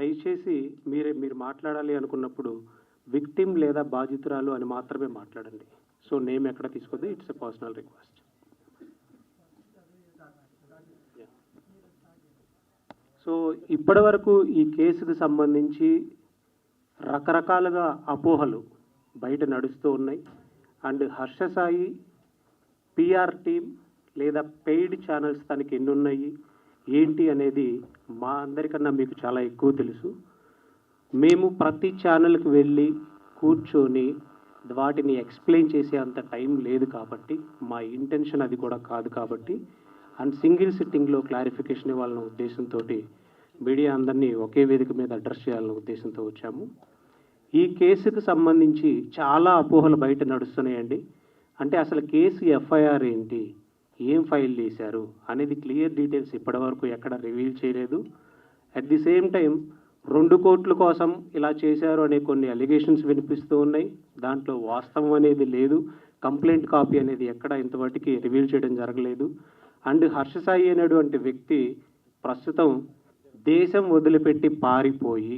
దయచేసి మీరు మాట్లాడాలి అనుకున్నప్పుడు విక్టిమ్ లేదా బాధితురాలు అని మాత్రమే మాట్లాడండి. సో నేమ్ ఎక్కడ తీసుకోవద్దు. It's a personal request. So ఇప్పటి వరకు ఈ కేసుకు సంబంధించి రకరకాలుగా అపోహలు బయట నడుస్తూ ఉన్నాయి. And Harsha Sai PR team లేదా పెయిడ్ ఛానల్స్ తనకి ఎన్ని ఉన్నాయి ఏంటి అనేది మా అందరికన్నా మీకు చాలా ఎక్కువ తెలుసు. మేము ప్రతి ఛానల్కి వెళ్ళి కూర్చొని వాటిని ఎక్స్ప్లెయిన్ చేసే అంత టైం లేదు కాబట్టి, మా ఇంటెన్షన్ అది కూడా కాదు కాబట్టి, అండ్ సింగిల్ సిట్టింగ్లో క్లారిఫికేషన్ ఇవ్వాలన్న ఉద్దేశంతో మీడియా అందరినీ ఒకే వేదిక మీద అడ్రస్ చేయాలన్న ఉద్దేశంతో వచ్చాము. ఈ కేసుకు సంబంధించి చాలా అపోహలు బయట నడుస్తున్నాయండి. అంటే అసలు కేసు ఎఫ్ఐఆర్ ఏంటి, ఏం ఫైల్ చేశారు అనేది క్లియర్ డీటెయిల్స్ ఇప్పటివరకు ఎక్కడ రివీల్ చేయలేదు. అట్ ది సేమ్ టైం 2 కోట్ల కోసం ఇలా చేశారు అనే కొన్ని అలిగేషన్స్ వినిపిస్తూ ఉన్నాయి. దాంట్లో వాస్తవం అనేది లేదు. కంప్లైంట్ కాపీ అనేది ఎక్కడ ఇంతవరకు రివీల్ చేయడం జరగలేదు. అండ్ హర్ష సాయి అనేటువంటి వ్యక్తి ప్రస్తుతం దేశం వదిలిపెట్టి పారిపోయి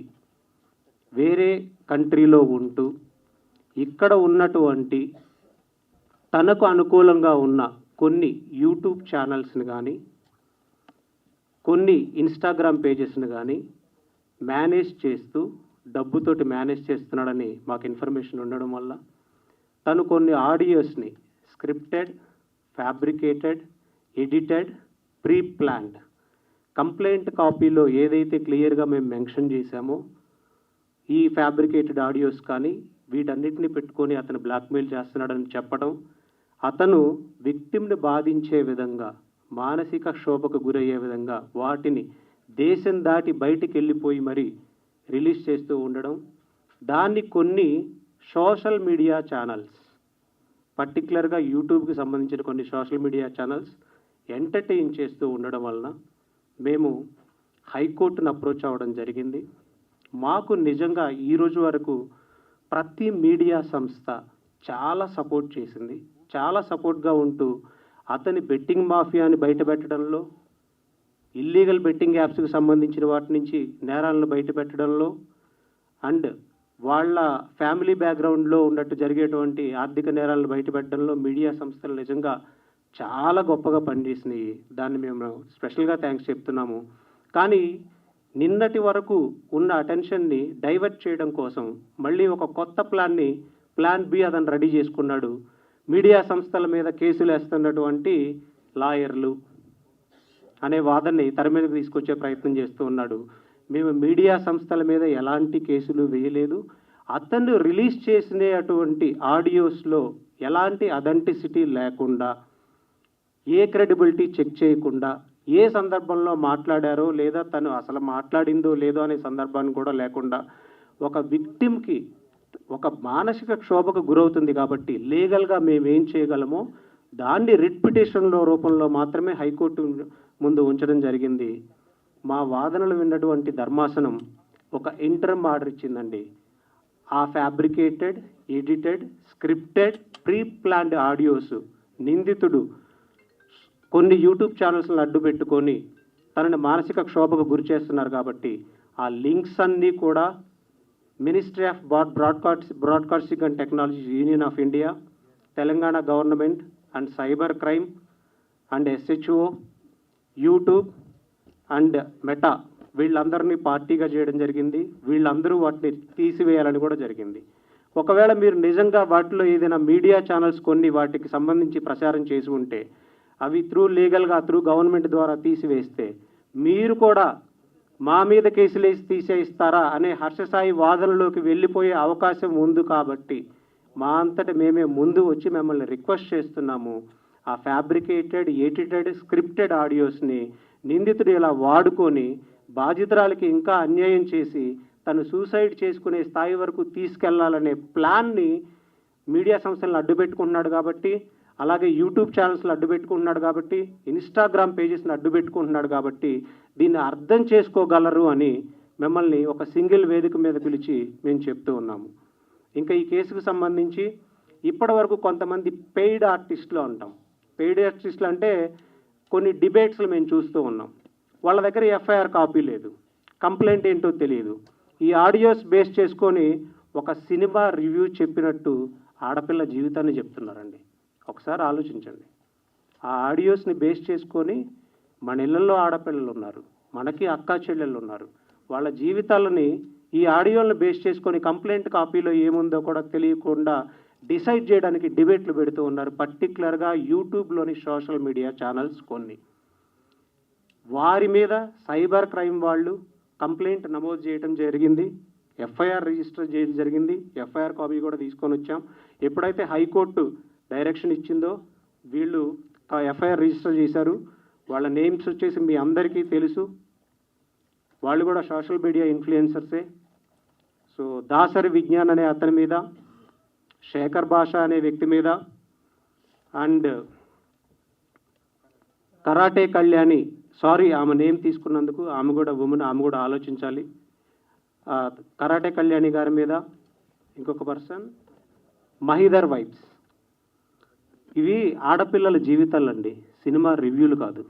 వేరే కంట్రీలో ఉంటూ ఇక్కడ ఉన్నటువంటి తనకు అనుకూలంగా ఉన్న కొన్ని యూట్యూబ్ ఛానల్స్ని కానీ కొన్ని ఇన్స్టాగ్రామ్ పేజెస్ని కానీ మేనేజ్ చేస్తూ డబ్బుతోటి మేనేజ్ చేస్తున్నాడని మాకు ఇన్ఫర్మేషన్ ఉండడం వల్ల తను కొన్ని ఆడియోస్ని scripted, fabricated, edited, pre planned complaint కాపీలో ఏదైతే క్లియర్గా మేము మెన్షన్ చేశామో ఈ ఫ్యాబ్రికేటెడ్ ఆడియోస్ కానీ వీటన్నిటిని పెట్టుకొని అతను బ్లాక్మెయిల్ చేస్తున్నాడని చెప్పడం, అతను విక్టిమ్ని బాధించే విధంగా మానసిక క్షోభకు గురయ్యే విధంగా వాటిని దేశం దాటి బయటికి వెళ్ళిపోయి మరీ రిలీజ్ చేస్తూ ఉండడం, దాన్ని కొన్ని సోషల్ మీడియా ఛానల్స్ పర్టికులర్గా యూట్యూబ్కి సంబంధించిన కొన్ని సోషల్ మీడియా ఛానల్స్ ఎంటర్టైన్ చేస్తూ ఉండడం వలన మేము హైకోర్టును అప్రోచ్ అవ్వడం జరిగింది. మాకు నిజంగా ఈరోజు వరకు ప్రతి మీడియా సంస్థ చాలా సపోర్ట్ చేసింది. చాలా సపోర్ట్గా ఉంటూ అతని బెట్టింగ్ మాఫియాని బయటపెట్టడంలో, ఇల్లీగల్ బెట్టింగ్ యాప్స్కి సంబంధించిన వాటి నుంచి నేరాలను బయటపెట్టడంలో, అండ్ వాళ్ళ ఫ్యామిలీ బ్యాక్గ్రౌండ్లో ఉన్నట్టు జరిగేటువంటి ఆర్థిక నేరాలను బయటపెట్టడంలో మీడియా సంస్థలు నిజంగా చాలా గొప్పగా పనిచేసినాయి. దాన్ని మేము స్పెషల్గా థ్యాంక్స్ చెప్తున్నాము. కానీ నిన్నటి వరకు ఉన్న అటెన్షన్ని డైవర్ట్ చేయడం కోసం మళ్ళీ ఒక కొత్త ప్లాన్ బి అతను రెడీ చేసుకున్నాడు. మీడియా సంస్థల మీద కేసులు వేస్తున్నటువంటి లాయర్లు అనే వాదనని తెర మీదకి తీసుకొచ్చే ప్రయత్నం చేస్తూ ఉన్నాడు. మేము మీడియా సంస్థల మీద ఎలాంటి కేసులు వేయలేదు. అతను రిలీజ్ చేసినటువంటి ఆడియోస్లో ఎలాంటి అథెంటిసిటీ లేకుండా, ఏ క్రెడిబిలిటీ చెక్ చేయకుండా, ఏ సందర్భంలో మాట్లాడారో లేదా తను అసలు మాట్లాడిందో లేదో అనే సందర్భాన్ని కూడా లేకుండా ఒక విక్టిమ్కి ఒక మానసిక క్షోభకు గురవుతుంది కాబట్టి లీగల్గా మేమేం చేయగలమో దాన్ని రిట్ పిటిషన్లో రూపంలో మాత్రమే హైకోర్టు ముందు ఉంచడం జరిగింది. మా వాదనలు విన్నటువంటి ధర్మాసనం ఒక ఇంటర్మ్ ఆర్డర్ ఇచ్చిందండి. ఆ fabricated, edited, scripted, pre planned audios నిందితుడు కొన్ని యూట్యూబ్ ఛానల్స్ని అడ్డు పెట్టుకొని తనని మానసిక క్షోభకు గురి చేస్తున్నారు కాబట్టి ఆ లింక్స్ అన్నీ కూడా ministry of broadcasting and technology union of India, Telangana government and cyber crime and SHO, YouTube and meta వీళ్ళందరినీ పార్టీగా చేయడం జరిగింది. వీళ్ళందరూ వాటిని తీసివేయాలని కూడా జరిగింది. ఒకవేళ మీరు నిజంగా వాటిలో ఏదైనా మీడియా ఛానల్స్ కొన్ని వాటికి సంబంధించి ప్రచారం చేసి ఉంటే అవి లీగల్గా గవర్నమెంట్ ద్వారా తీసివేస్తే మీరు కూడా మా మీద కేసులు వేసి తీసేయిస్తారా అనే హర్ష సాయి వాదనలోకి వెళ్ళిపోయే అవకాశం ఉంది కాబట్టి మా అంతటా మేమే ముందు వచ్చి మిమ్మల్ని రిక్వెస్ట్ చేస్తున్నాము. ఆ ఫ్యాబ్రికేటెడ్, ఎడిటెడ్, స్క్రిప్టెడ్ ఆడియోస్ని నిందితుడు ఇలా వాడుకొని బాధితురాలకి ఇంకా అన్యాయం చేసి తను సూసైడ్ చేసుకునే స్థాయి వరకు తీసుకెళ్లాలనే ప్లాన్ని మీడియా సంస్థలను అడ్డుపెట్టుకుంటున్నాడు కాబట్టి, అలాగే యూట్యూబ్ ఛానల్స్ని అడ్డుపెట్టుకుంటున్నాడు కాబట్టి, ఇన్స్టాగ్రామ్ పేజెస్ని అడ్డుపెట్టుకుంటున్నాడు కాబట్టి దీన్ని అర్థం చేసుకోగలరు అని మిమ్మల్ని ఒక సింగిల్ వేదిక మీద పిలిచి మేము చెప్తూ ఉన్నాము. ఇంకా ఈ కేసుకు సంబంధించి ఇప్పటి వరకు కొంతమంది పెయిడ్ ఆర్టిస్టులు అంటాం. పెయిడ్ ఆర్టిస్టులు అంటే కొన్ని డిబేట్స్లు మేము చూస్తూ ఉన్నాం. వాళ్ళ దగ్గర ఎఫ్ఐఆర్ కాపీ లేదు, కంప్లైంట్ ఏంటో తెలియదు. ఈ ఆడియోస్ బేస్ చేసుకొని ఒక సినిమా రివ్యూ చెప్పినట్టు ఆడపిల్ల జీవితాన్ని చెప్తున్నారండి. ఒకసారి ఆలోచించండి. ఆ ఆడియోస్ని బేస్ చేసుకొని మన ఇళ్ళల్లో ఆడపిల్లలు ఉన్నారు, మనకి అక్కా చెల్లెళ్ళు ఉన్నారు. వాళ్ళ జీవితాలని ఈ ఆడియోలను బేస్ చేసుకొని కంప్లైంట్ కాపీలో ఏముందో కూడా తెలియకుండా డిసైడ్ చేయడానికి డిబేట్లు పెడుతూ ఉన్నారు. పర్టికులర్గా యూట్యూబ్లోని సోషల్ మీడియా ఛానల్స్ కొన్ని. వారి మీద సైబర్ క్రైమ్ వాళ్ళు కంప్లైంట్ నమోదు చేయడం జరిగింది, ఎఫ్ఐఆర్ రిజిస్టర్ చేయడం జరిగింది. ఎఫ్ఐఆర్ కాపీ కూడా తీసుకొని వచ్చాం. ఎప్పుడైతే హైకోర్టు డైరెక్షన్ ఇచ్చిందో వీళ్ళు ఎఫ్ఐఆర్ రిజిస్టర్ చేశారు. వాళ్ళ నేమ్స్ వచ్చేసి మీ అందరికీ తెలుసు. వాళ్ళు కూడా సోషల్ మీడియా ఇన్ఫ్లుయెన్సర్సే. సో దాసరి విజ్ఞాన్ అనే అతని మీద, శేఖర్ భాష అనే వ్యక్తి మీద, అండ్ కరాటే కళ్యాణి, సారీ ఆమె నేమ్ తీసుకున్నందుకు, ఆమె కూడా ఉమెన్, ఆమె కూడా ఆలోచించాలి. కరాటే కళ్యాణి గారి మీద, ఇంకొక పర్సన్ మహిదర్ వైబ్స్. ఇవి ఆడపిల్లల జీవితాలండి, సినిమా రివ్యూలు కాదు.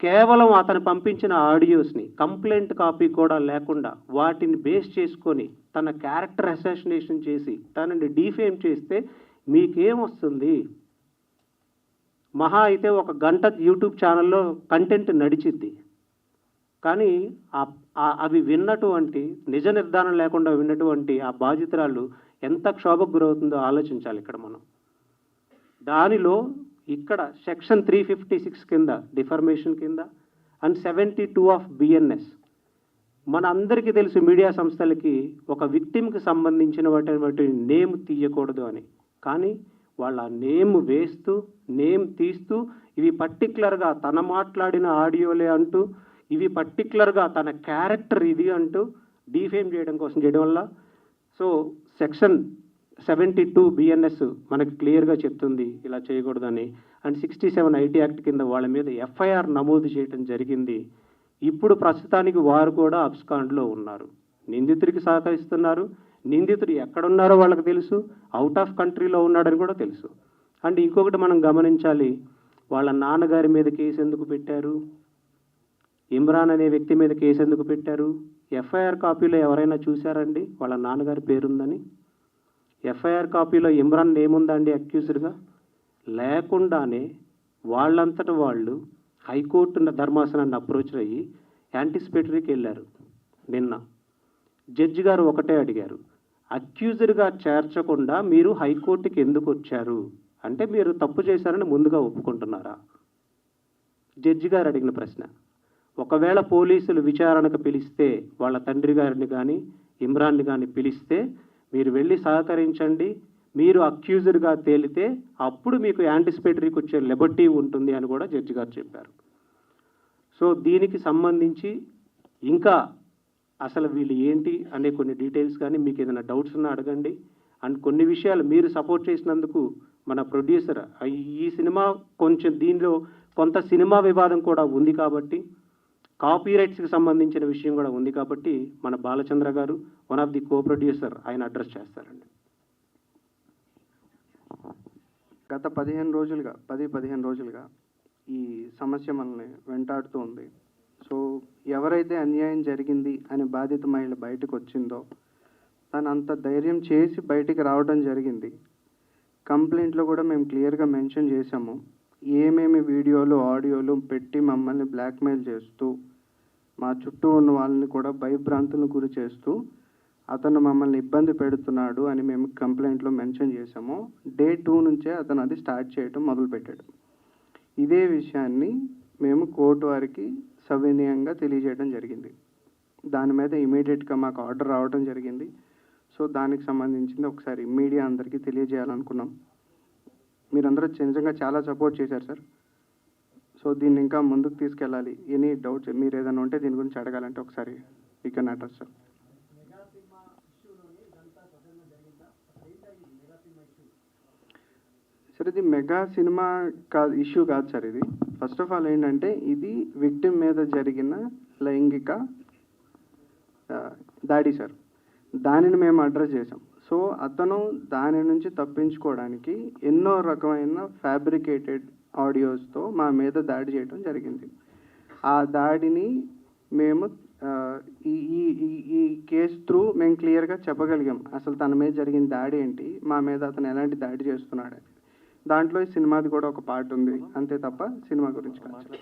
కేవలం అతను పంపించిన ఆడియోస్ని కంప్లైంట్ కాపీ కూడా లేకుండా వాటిని బేస్ చేసుకొని తన క్యారెక్టర్ అసాసినేషన్ చేసి తనని డీఫేమ్ చేస్తే మీకేమొస్తుంది? మహా అయితే ఒక గంట యూట్యూబ్ ఛానల్లో కంటెంట్ నడిచిద్ది. కానీ అవి విన్నటువంటి, నిజ నిర్ధారణ లేకుండా విన్నటువంటి ఆ బాధితురాలు ఎంత క్షోభకు గురవుతుందో ఆలోచించాలి ఇక్కడ మనం. దానిలో ఇక్కడ సెక్షన్ 356 కింద డిఫర్మేషన్ కింద అండ్ 72 ఆఫ్ బిఎన్ఎస్, మన అందరికీ తెలుసు మీడియా సంస్థలకి ఒక విక్టిమ్కి సంబంధించినటువంటి నేమ్ తీయకూడదు అని. కానీ వాళ్ళ నేమ్ వేస్తూ, నేమ్ తీస్తూ, ఇవి పర్టికులర్గా తన మాట్లాడిన ఆడియోలే అంటూ, ఇవి పర్టికులర్గా తన క్యారెక్టర్ ఇది అంటూ డీఫేమ్ చేయడం కోసం చేయడం వల్ల, సో సెక్షన్ 72 బిఎన్ఎస్ మనకి క్లియర్గా చెప్తుంది ఇలా చేయకూడదని. అండ్ 67 ఐటీ యాక్ట్ కింద వాళ్ళ మీద ఎఫ్ఐఆర్ నమోదు చేయడం జరిగింది. ఇప్పుడు ప్రస్తుతానికి వారు కూడా అబ్స్కాండ్లో ఉన్నారు. నిందితుడికి సహకరిస్తున్నారు. నిందితుడు ఎక్కడున్నారో వాళ్ళకి తెలుసు, అవుట్ ఆఫ్ కంట్రీలో ఉన్నాడని కూడా తెలుసు. అండ్ ఇంకొకటి మనం గమనించాలి, వాళ్ళ నాన్నగారి మీద కేసు ఎందుకు పెట్టారు, ఇమ్రాన్ అనే వ్యక్తి మీద కేసు ఎందుకు పెట్టారు? ఎఫ్ఐఆర్ కాపీలో ఎవరైనా చూశారండి వాళ్ళ నాన్నగారి పేరుందని? ఎఫ్ఐఆర్ కాపీలో ఇమ్రాన్ ఏముందండి అక్యూజ్డ్గా? లేకుండానే వాళ్ళంతట వాళ్ళు హైకోర్టు ధర్మాసనాన్ని అప్రోచ్ అయ్యి యాంటిసిపేటరీకి వెళ్ళారు. నిన్న జడ్జి గారు ఒకటే అడిగారు, అక్యూజ్డ్గా చేర్చకుండా మీరు హైకోర్టుకి ఎందుకు వచ్చారు అంటే మీరు తప్పు చేశారని ముందుగా ఒప్పుకుంటున్నారా? జడ్జి గారు అడిగిన ప్రశ్న. ఒకవేళ పోలీసులు విచారణకు పిలిస్తే, వాళ్ళ తండ్రి గారిని కానీ ఇమ్రాన్ని కానీ పిలిస్తే మీరు వెళ్ళి సహకరించండి, మీరు అక్యూజ్డ్గా తేలితే అప్పుడు మీకు యాంటిసిపేటరీకి వచ్చే లిబర్టీ ఉంటుంది అని కూడా జడ్జి గారు చెప్పారు. సో దీనికి సంబంధించి ఇంకా అసలు వీళ్ళు ఏంటి అనే కొన్ని డీటెయిల్స్ కానీ మీకు ఏదైనా డౌట్స్ ఉన్నా అడగండి. అండ్ కొన్ని విషయాలు మీరు సపోర్ట్ చేసినందుకు మన ప్రొడ్యూసర్, ఈ సినిమా కొంచెం దీనిలో కొంత సినిమా వివాదం కూడా ఉంది కాబట్టి, కాపీ రైట్స్కి సంబంధించిన విషయం కూడా ఉంది కాబట్టి మన బాలచంద్ర గారు, one of the co producer, ఆయన అడ్రస్ చేస్తారండి. గత 15 రోజులుగా ఈ సమస్య మనల్ని వెంటాడుతూ ఉంది. సో ఎవరైతే అన్యాయం జరిగింది అని బాధిత మహిళ బయటకు వచ్చిందో తను అంత ధైర్యం చేసి బయటికి రావడం జరిగింది. కంప్లైంట్లో కూడా మేము క్లియర్గా మెన్షన్ చేశాము, ఏమేమి వీడియోలు ఆడియోలు పెట్టి మమ్మల్ని బ్లాక్మెయిల్ చేస్తూ మా చుట్టూ ఉన్న వాళ్ళని కూడా భయభ్రాంతులను గురి చేస్తూ అతను మమ్మల్ని ఇబ్బంది పెడుతున్నాడు అని మేము కంప్లైంట్లో మెన్షన్ చేశాము. డే 2 నుంచే అతను అది స్టార్ట్ చేయడం మొదలుపెట్టాడు. ఇదే విషయాన్ని మేము కోర్టు వారికి సవినయంగా తెలియజేయడం జరిగింది. దాని మీద ఇమీడియట్గా మాకు ఆర్డర్ రావడం జరిగింది. సో దానికి సంబంధించింది ఒకసారి మీడియా అందరికీ తెలియజేయాలనుకున్నాం. మీరందరూ నిజంగా చాలా సపోర్ట్ చేశారు సార్. సో దీన్ని ఇంకా ముందుకు తీసుకెళ్ళాలి. ఎనీ డౌట్స్ మీరు ఏదైనా ఉంటే దీని గురించి అడగాలంటే ఒకసారి you can address sir. Sir ఇది మెగా సినిమా కాదు, ఇష్యూ కాదు సార్. ఇది ఫస్ట్ ఆఫ్ ఆల్ ఏంటంటే ఇది విక్టిమ్ మీద జరిగిన లైంగిక దాడి సార్. దానిని మేము అడ్రస్ చేసాం. సో అతను దాని నుంచి తప్పించుకోవడానికి ఎన్నో రకమైన ఫ్యాబ్రికేటెడ్ ఆడియోస్తో మా మీద దాడి చేయడం జరిగింది. ఆ దాడిని మేము ఈ ఈ ఈ- ఈ కేసు త్రూ మేము క్లియర్గా చెప్పగలిగాం అసలు తన మీద జరిగిన దాడి ఏంటి, మా మీద అతను ఎలాంటి దాడి చేస్తున్నాడు అని. దాంట్లో ఈ సినిమాది కూడా ఒక పార్ట్ ఉంది, అంతే తప్ప సినిమా గురించి కాదు.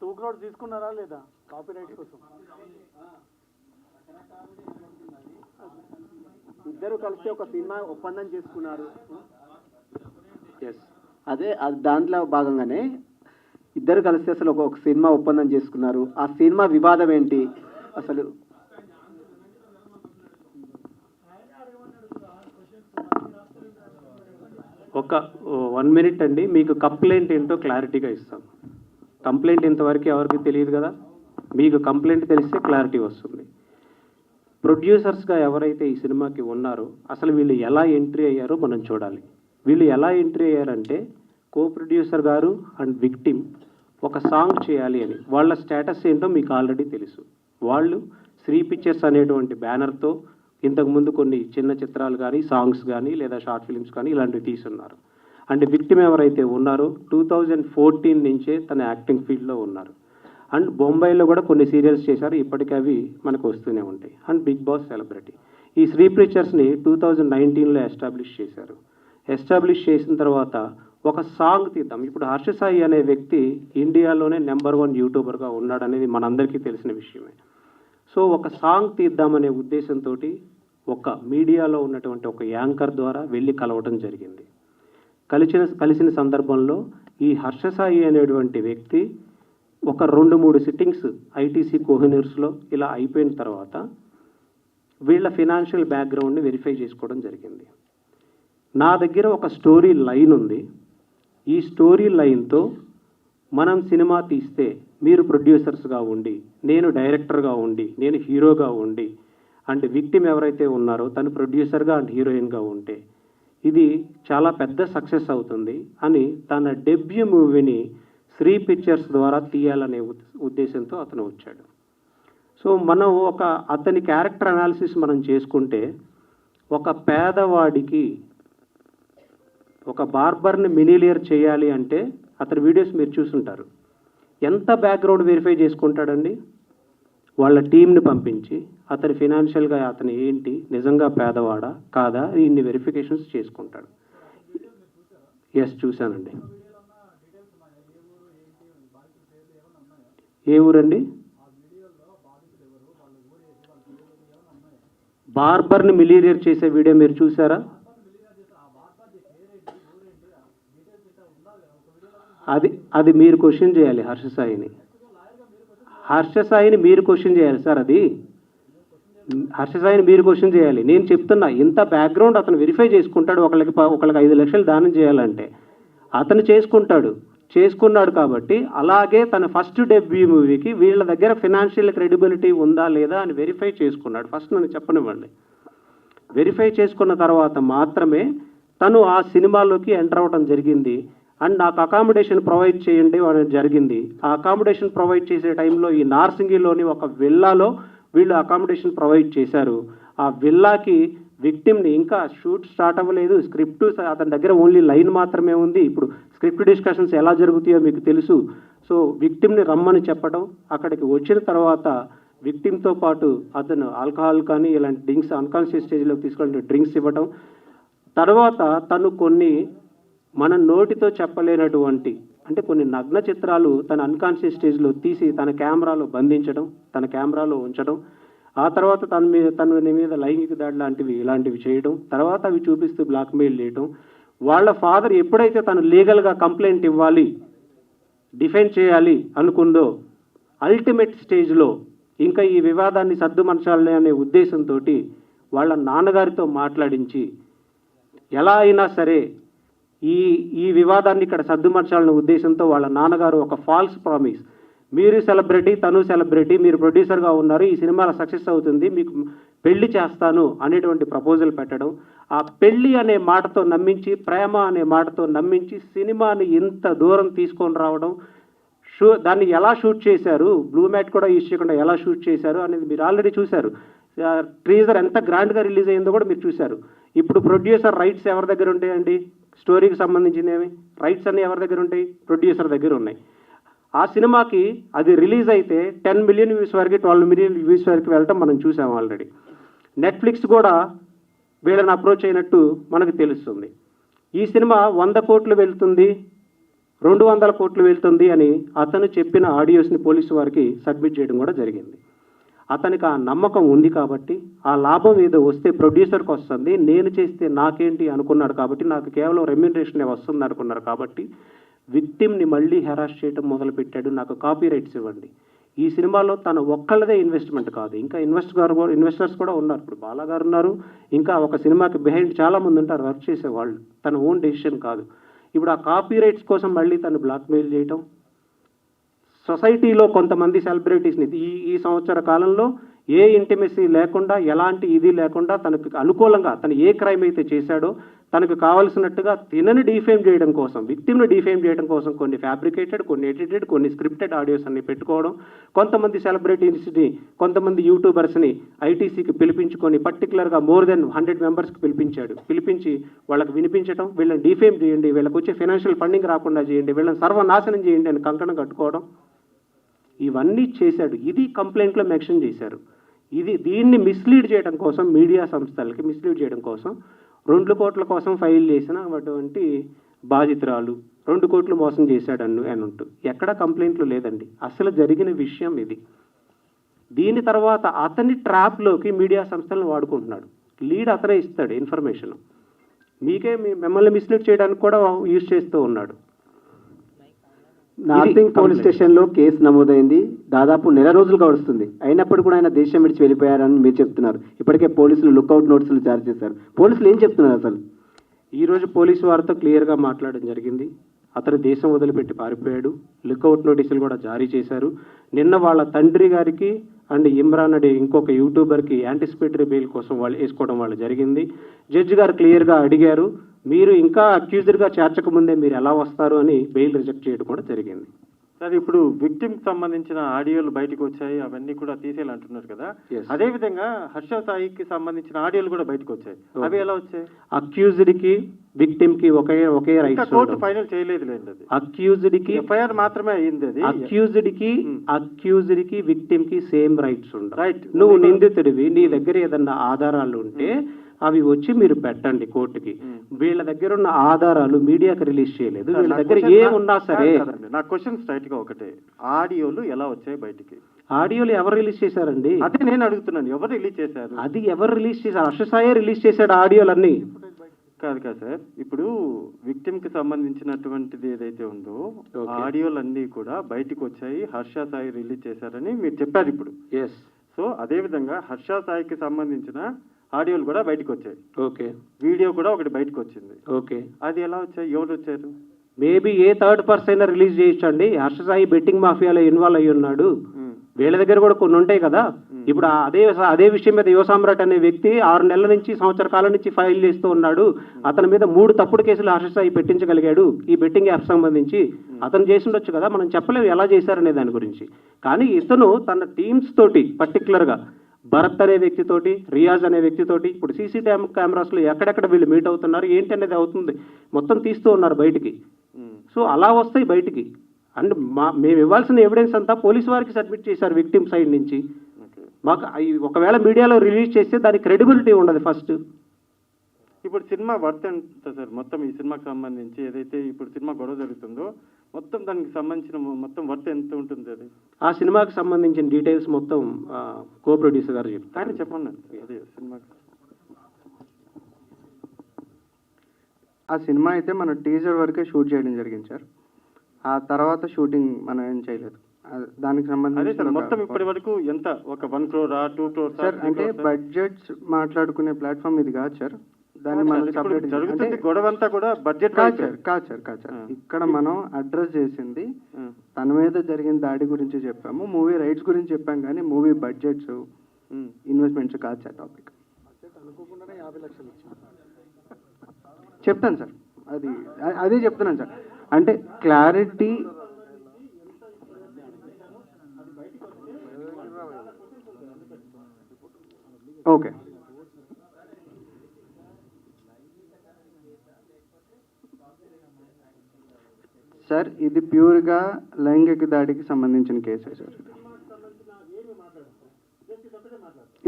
టూ క్రోడ్స్ తీసుకున్నారా లేదా కాపీరైట్ కోసం? ఇద్దరు కలిసి ఒక సినిమా ఒప్పందం చేసుకున్నారు. ఎస్, అదే దాంట్లో భాగంగానే ఇద్దరు కలిసి అసలు ఒక సినిమా ఒప్పందం చేసుకున్నారు. ఆ సినిమా వివాదం ఏంటి అసలు? ఒక 1 minute అండి, మీకు కంప్లైంట్ ఏంటో క్లారిటీగా ఇస్తాం. కంప్లైంట్ ఇంతవరకు ఎవరికి తెలియదు కదా, మీకు కంప్లైంట్ తెలిస్తే క్లారిటీ వస్తుంది. ప్రొడ్యూసర్స్గా ఎవరైతే ఈ సినిమాకి ఉన్నారో అసలు వీళ్ళు ఎలా ఎంట్రీ అయ్యారో మనం చూడాలి. వీళ్ళు ఎలా ఎంట్రీ అయ్యారంటే, కో ప్రొడ్యూసర్ గారు అండ్ విక్టిమ్ ఒక సాంగ్ చేయాలి అని వాళ్ళ స్టేటస్ ఏంటో మీకు ఆల్రెడీ తెలుసు. వాళ్ళు శ్రీ పిక్చర్స్ అనేటువంటి బ్యానర్తో ఇంతకుముందు కొన్ని చిన్న చిత్రాలు కానీ, సాంగ్స్ కానీ, లేదా షార్ట్ ఫిల్మ్స్ కానీ ఇలాంటివి తీసున్నారు. అండ్ విక్టిమ్ ఎవరైతే ఉన్నారో 2014 నుంచే తన యాక్టింగ్ ఫీల్డ్లో ఉన్నారు. అండ్ బొంబాయిలో కూడా కొన్ని సీరియల్స్ చేశారు, ఇప్పటికీ అవి మనకు వస్తూనే ఉంటాయి. And Bigg Boss celebrity. ఈ శ్రీ పిక్చర్స్ని 2019లో ఎస్టాబ్లిష్ చేశారు. ఎస్టాబ్లిష్ చేసిన తర్వాత ఒక సాంగ్ తీద్దాం. ఇప్పుడు హర్ష సాయి అనే వ్యక్తి ఇండియాలోనే నెంబర్ 1 యూట్యూబర్గా ఉన్నాడనేది మనందరికీ తెలిసిన విషయమే. సో ఒక సాంగ్ తీద్దామనే ఉద్దేశంతో ఒక మీడియాలో ఉన్నటువంటి ఒక యాంకర్ ద్వారా వెళ్ళి కలవటం జరిగింది. కలిసిన సందర్భంలో ఈ హర్ష సాయి అనేటువంటి వ్యక్తి ఒక 2-3 సిట్టింగ్స్ ఐటీసీ కోహినూర్స్లో ఇలా అయిపోయిన తర్వాత వీళ్ళ ఫినాన్షియల్ బ్యాక్గ్రౌండ్ని వెరిఫై చేసుకోవడం జరిగింది. నా దగ్గర ఒక స్టోరీ లైన్ ఉంది. ఈ స్టోరీ లైన్తో మనం సినిమా తీస్తే మీరు ప్రొడ్యూసర్స్గా ఉండి, నేను డైరెక్టర్గా ఉండి, నేను హీరోగా ఉండి, అండ్ విక్టిమ్ ఎవరైతే ఉన్నారో తను ప్రొడ్యూసర్గా అండ్ హీరోయిన్గా ఉంటే ఇది చాలా పెద్ద సక్సెస్ అవుతుంది అని తన డెబ్యూ మూవీని శ్రీ పిక్చర్స్ ద్వారా తీయాలనే ఉద్దేశంతో అతను వచ్చాడు. సో మనం అతని క్యారెక్టర్ అనాలిసిస్ మనం చేసుకుంటే, ఒక పేదవాడికి ఒక బార్బర్ని మినిలియర్ చేయాలి అంటే అతని వీడియోస్ మీరు చూసుంటారు. ఎంత బ్యాక్గ్రౌండ్ వెరిఫై చేసుకుంటాడండి? వాళ్ళ టీంని పంపించి అతని ఫినాన్షియల్గా అతను ఏంటి, నిజంగా పేదవాడా కాదా, ఇన్ని వెరిఫికేషన్స్ చేసుకుంటాడు. ఎస్, చూశానండి. ఏ ఊరండి? బార్బర్ని మిలీనియర్ చేసే వీడియో మీరు చూసారా? అది మీరు క్వశ్చన్ చేయాలి హర్ష సాయిని. మీరు క్వశ్చన్ చేయాలి సార్. అది హర్ష సాయిని మీరు క్వశ్చన్ చేయాలి. నేను చెప్తున్నా, ఇంత బ్యాక్గ్రౌండ్ అతను వెరిఫై చేసుకుంటాడు. ఒకళ్ళకి 5 లక్షలు దానం చేయాలంటే అతను చేసుకున్నాడు కాబట్టి, అలాగే తన ఫస్ట్ డెబ్యూ మూవీకి వీళ్ళ దగ్గర ఫినాన్షియల్ క్రెడిబిలిటీ ఉందా లేదా అని వెరిఫై చేసుకున్నాడు. ఫస్ట్ నన్ను చెప్పనివ్వండి. వెరిఫై చేసుకున్న తర్వాత మాత్రమే తను ఆ సినిమాలోకి ఎంటర్ అవ్వడం జరిగింది. అండ్ నాకు అకామిడేషన్ ప్రొవైడ్ చేయండి అనేది జరిగింది. ఆ అకామిడేషన్ ప్రొవైడ్ చేసే టైంలో ఈ నార్సింగిలోని ఒక విల్లాలో వీళ్ళు అకామిడేషన్ ప్రొవైడ్ చేశారు. ఆ విల్లాకి విక్టిమ్ని ఇంకా షూట్ స్టార్ట్ అవ్వలేదు. స్క్రిప్ట్ అతని దగ్గర ఓన్లీ లైన్ మాత్రమే ఉంది. ఇప్పుడు స్క్రిప్ట్ డిస్కషన్స్ ఎలా జరుగుతాయో మీకు తెలుసు. సో విక్టిమ్ని రమ్మని చెప్పడం, అక్కడికి వచ్చిన తర్వాత విక్టిమ్తో పాటు అతను ఆల్కహాల్ కానీ ఇలాంటి డ్రింక్స్ అన్కాన్షియస్ స్టేజ్లోకి తీసుకొని డ్రింక్స్ ఇవ్వడం, తర్వాత తను కొన్ని మన నోటితో చెప్పలేనటువంటి అంటే కొన్ని నగ్న చిత్రాలు తన అన్కాన్షియస్ స్టేజ్లో తీసి తన కెమెరాలో బంధించడం, తన కెమెరాలో ఉంచడం, ఆ తర్వాత తన మీద లైంగిక దాడి ఇలాంటివి చేయడం, తర్వాత అవి చూపిస్తూ బ్లాక్మెయిల్ చేయడం. వాళ్ళ ఫాదర్ ఎప్పుడైతే తను లీగల్గా కంప్లైంట్ ఇవ్వాలి, డిఫెండ్ చేయాలి అనుకుందో, అల్టిమేట్ స్టేజ్లో ఇంకా ఈ వివాదాన్ని సర్దుమర్చాలి అనే ఉద్దేశంతో వాళ్ళ నాన్నగారితో మాట్లాడించి ఎలా అయినా సరే ఈ వివాదాన్ని ఇక్కడ సర్దుమర్చాలనే ఉద్దేశంతో వాళ్ళ నాన్నగారు ఒక ఫాల్స్ ప్రామిస్, మీరు సెలబ్రిటీ, తను సెలబ్రిటీ, మీరు ప్రొడ్యూసర్గా ఉన్నారు, ఈ సినిమాలో సక్సెస్ అవుతుంది, మీకు పెళ్లి చేస్తాను అనేటువంటి ప్రపోజల్ పెట్టడం, ఆ పెళ్లి అనే మాటతో నమ్మించి, ప్రేమ అనే మాటతో నమ్మించి సినిమాని ఇంత దూరం తీసుకొని రావడం, దాన్ని ఎలా షూట్ చేశారు, బ్లూ మ్యాట్ కూడా యూజ్ చేయకుండా ఎలా షూట్ చేశారు అనేది మీరు ఆల్రెడీ చూశారు. ట్రీజర్ ఎంత గ్రాండ్గా రిలీజ్ అయ్యిందో కూడా మీరు చూశారు. ఇప్పుడు ప్రొడ్యూసర్ రైట్స్ ఎవరి దగ్గర ఉంటాయండి? స్టోరీకి సంబంధించినవి రైట్స్ అన్నీ ఎవరి దగ్గర ఉంటాయి? ప్రొడ్యూసర్ దగ్గర ఉన్నాయి. ఆ సినిమాకి అది రిలీజ్ అయితే 10 మిలియన్ వ్యూస్ వరకు 12 మిలియన్ వ్యూస్ వరకు వెళ్ళటం మనం చూసాం ఆల్రెడీ. నెట్ఫ్లిక్స్ కూడా వీళ్ళని అప్రోచ్ అయినట్టు మనకు తెలుస్తుంది. ఈ సినిమా 100 కోట్లు వెళ్తుంది, 200 కోట్లు వెళ్తుంది అని అతను చెప్పిన ఆడియోస్ని పోలీసు వారికి సబ్మిట్ చేయడం కూడా జరిగింది. అతనికి ఆ నమ్మకం ఉంది కాబట్టి, ఆ లాభం ఏదో వస్తే ప్రొడ్యూసర్కి వస్తుంది, నేను చేస్తే నాకేంటి అనుకున్నాడు కాబట్టి, నాకు కేవలం రెమ్యూనరేషన్ వస్తుంది అనుకున్నారు కాబట్టి విక్టిమ్ని మళ్ళీ హెరాస్ చేయడం మొదలుపెట్టాడు. నాకు కాపీ రైట్స్ ఇవ్వండి. ఈ సినిమాలో తన ఒక్కళ్ళదే ఇన్వెస్ట్మెంట్ కాదు, ఇంకా ఇన్వెస్టర్స్ కూడా ఉన్నారు. ఇప్పుడు బాలా గారు ఉన్నారు, ఇంకా ఒక సినిమాకి బిహైండ్ చాలామంది ఉంటారు వర్క్ చేసేవాళ్ళు. తన ఓన్ డెసిషన్ కాదు. ఇప్పుడు ఆ కాపీ రైట్స్ కోసం మళ్ళీ తను బ్లాక్మెయిల్ చేయటం, సొసైటీలో కొంతమంది సెలబ్రిటీస్ని ఈ సంవత్సర కాలంలో ఏ ఇంటిమెసీ లేకుండా, ఎలాంటి ఇది లేకుండా, తనకు అనుకూలంగా తను ఏ క్రైమ్ అయితే చేశాడో తనకు కావాల్సినట్టుగా తినని డిఫేమ్ చేయడం కోసం, విక్టిమ్ని డిఫేమ్ చేయడం కోసం కొన్ని ఫ్యాబ్రికేటెడ్, కొన్ని ఎడిటెడ్, కొన్ని స్క్రిప్టెడ్ ఆడియోస్ అన్ని పెట్టుకోవడం, కొంతమంది సెలబ్రిటీస్ని, కొంతమంది యూట్యూబర్స్ని ఐటీసీకి పిలిపించుకొని పర్టికులర్గా మోర్ దెన్ 100 మెంబర్స్కి పిలిపించి వాళ్ళకి వినిపించడం, వీళ్ళని డిఫేమ్ చేయండి, వీళ్ళకి వచ్చే ఫైనాన్షియల్ ఫండింగ్ రాకుండా చేయండి, వీళ్ళని సర్వనాశనం చేయండి అని కంకణం కట్టుకోవడం, ఇవన్నీ చేశాడు. ఇది కంప్లైంట్లో మెన్షన్ చేశారు. దీన్ని మిస్లీడ్ చేయడం కోసం, మీడియా సంస్థలకి మిస్లీడ్ చేయడం కోసం 2 కోట్ల కోసం ఫైల్ చేసిన అటువంటి బాధితురాలు 2 కోట్లు మోసం చేశాడు అని ఉంటూ ఎక్కడ కంప్లైంట్లు లేదండి. అసలు జరిగిన విషయం ఇది. దీని తర్వాత అతని ట్రాప్లోకి మీడియా సంస్థలను వాడుకుంటున్నాడు. లీడ్ అతనే ఇస్తాడు ఇన్ఫర్మేషన్. మిమ్మల్ని మిస్లీడ్ చేయడానికి కూడా యూజ్ చేస్తూ ఉన్నాడు. నార్సింగ్ పోలీస్ స్టేషన్లో కేసు నమోదైంది. దాదాపు నెల రోజులు గడుస్తుంది. అయినప్పుడు కూడా ఆయన దేశం విడిచి వెళ్ళిపోయారని మీరు చెప్తున్నారు. ఇప్పటికే పోలీసులు లుక్అవుట్ నోటీసులు జారీ చేశారు. పోలీసులు ఏం చెప్తున్నారు అసలు? ఈరోజు పోలీసు వారితో క్లియర్గా మాట్లాడడం జరిగింది. అతను దేశం వదిలిపెట్టి పారిపోయాడు. లుక్అవుట్ నోటీసులు కూడా జారీ చేశారు. నిన్న వాళ్ళ తండ్రి గారికి అండ్ ఇమ్రాన్ అనే ఇంకొక యూట్యూబర్కి యాంటిసిపేటరీ బెయిల్ కోసం వాళ్ళు వేసుకోవడం వాళ్ళు జరిగింది. జడ్జి గారు క్లియర్గా అడిగారు, మీరు ఇంకా అక్యూజ్డ్గా చేర్చక ముందే మీరు ఎలా వస్తారు అని బెయిల్ రిజెక్ట్ చేయడం కూడా జరిగింది. సార్, ఇప్పుడు విక్టిమ్కి సంబంధించిన ఆడియోలు బయటకు వచ్చాయి, అవన్నీ కూడా తీసేయాలంటున్నారు కదా. అదే విధంగా హర్ష సాయికి సంబంధించిన ఆడియోలు కూడా బయటకు వచ్చాయి. అవి ఎలా వచ్చాయి? అక్యూజ్డ్కి విక్టిమ్కి ఒకే రైట్స్. కోర్టు ఫైనల్ చేయలేదు లేండి. అది అక్యూజ్డ్కి ఎఫ్ఐఆర్ మాత్రమే అయింది. అది అక్యూజ్డ్కి విక్టిమ్కి సేమ్ రైట్స్ ఉండవు. రైట్. నువ్వు నిందితుడివి, నీ దగ్గర ఏదన్నా ఆధారాలు ఉంటే అవి వచ్చి మీరు పెట్టండి కోర్టుకి. వీళ్ళ దగ్గర ఉన్న ఆధారాలు మీడియాకి రిలీజ్ చేయలేదు. వీళ్ళ దగ్గర ఏమున్నా సరే. నా క్వశ్చన్ స్ట్రైట్ గా ఒకటే, ఆడియోలు ఎలా వచ్చాయి బయటికి? ఆడియోలు ఎవరు రిలీజ్ చేశారండి? అదే నేను అడుగుతున్నాను, ఎవరు రిలీజ్ చేశారు? అది ఎవరు రిలీజ్ చేశారు? హర్ష సాయే రిలీజ్ చేశాడు ఆడియోలన్నీ. కాదు సార్, ఇప్పుడు విక్టిమ్ కి సంబంధించినటువంటిది ఏదైతే ఉందో ఆడియోలన్నీ కూడా బయటకు వచ్చాయి, హర్ష సాయి రిలీజ్ చేశారని మీరు చెప్పారు ఇప్పుడు. ఎస్. సో అదే విధంగా హర్ష సాయికి సంబంధించిన ఆడియోలు కూడా బయటకు వచ్చాయి. ఓకే. వీడియో కూడా ఒకటి బయటకు వచ్చింది. ఓకే. అది ఎలా వచ్చాయి? ఎవరు వచ్చారు? మేబీ ఏ థర్డ్ పర్సన్ రిలీజ్ చేయొచ్చండి. హర్ష సాయి బెట్టింగ్ మాఫియాలో ఇన్వాల్వ్ అయ్యి ఉన్నాడు. వీళ్ళ దగ్గర కూడా కొన్ని ఉంటాయి కదా. ఇప్పుడు అదే విషయం మీద యువ సామ్రాట్ అనే వ్యక్తి 6 నెలల నుంచి సంవత్సర కాలం నుంచి ఫైల్ చేస్తూ ఉన్నాడు. అతని మీద 3 తప్పుడు కేసులు హర్ష సాయి పెట్టించగలిగాడు ఈ బెట్టింగ్ యాప్ సంబంధించి. అతను చేసిండొచ్చు కదా, మనం చెప్పలేము ఎలా చేశారనే దాని గురించి. కానీ ఇతను తన టీమ్స్ తోటి, పర్టికులర్గా భరత్ అనే వ్యక్తితోటి, రియాజ్ అనే వ్యక్తితోటి, ఇప్పుడు సీసీ కెమెరాస్లో ఎక్కడెక్కడ వీళ్ళు మీట్ అవుతున్నారు ఏంటి అనేది అవుతుంది, మొత్తం తీస్తూ ఉన్నారు బయటికి. సో అలా వస్తాయి బయటికి. అండ్ మేము ఇవ్వాల్సిన ఎవిడెన్స్ అంతా పోలీసు వారికి సబ్మిట్ చేశారు విక్టిమ్ సైడ్ నుంచి. మాకు ఒకవేళ మీడియాలో రిలీజ్ చేస్తే దానికి క్రెడిబిలిటీ ఉండదు ఫస్ట్. ఇప్పుడు సినిమా వర్త్ ఎంత సార్? మొత్తం ఈ సినిమాకి సంబంధించి ఏదైతే ఇప్పుడు సినిమా గొడవ జరుగుతుందో మొత్తం దానికి సంబంధించిన మొత్తం వర్త్ ఎంత ఉంటుంది? అది ఆ సినిమాకి సంబంధించిన డీటెయిల్స్ మొత్తం కో ప్రొడ్యూసర్ గారు చెప్తారు. కానీ చెప్పండి. అదే సినిమాకి ఆ సినిమా అయితే మన టీజర్ వరకే షూట్ చేయడం జరిగింది సార్. ఆ తర్వాత షూటింగ్ మనం ఏం చేయలేదు. దానికి సంబంధించి మొత్తం ఇప్పటి వరకు ఎంత? ఒక 1 crore 2 crore సార్? అంటే బడ్జెట్స్ మాట్లాడుకునే ప్లాట్ఫామ్ ఇది కాదు సార్. దాన్ని మనం సపరేట్ జరుగుతుంది గొడవ అంతా కూడా బడ్జెట్ కాదు సార్. ఇక్కడ మనం అడ్రస్ చేసింది తన మీద జరిగిన దాడి గురించి చెప్పాము, మూవీ రైట్స్ గురించి చెప్పాం, కానీ మూవీ బడ్జెట్స్ ఇన్వెస్ట్మెంట్స్ కాదు సార్ టాపిక్. చెప్తాను సార్, అదే చెప్తున్నాను సార్. అంటే క్లారిటీ ఓకే. సార్ ఇది ప్యూర్గా లైంగిక దాడికి సంబంధించిన కేసే సార్.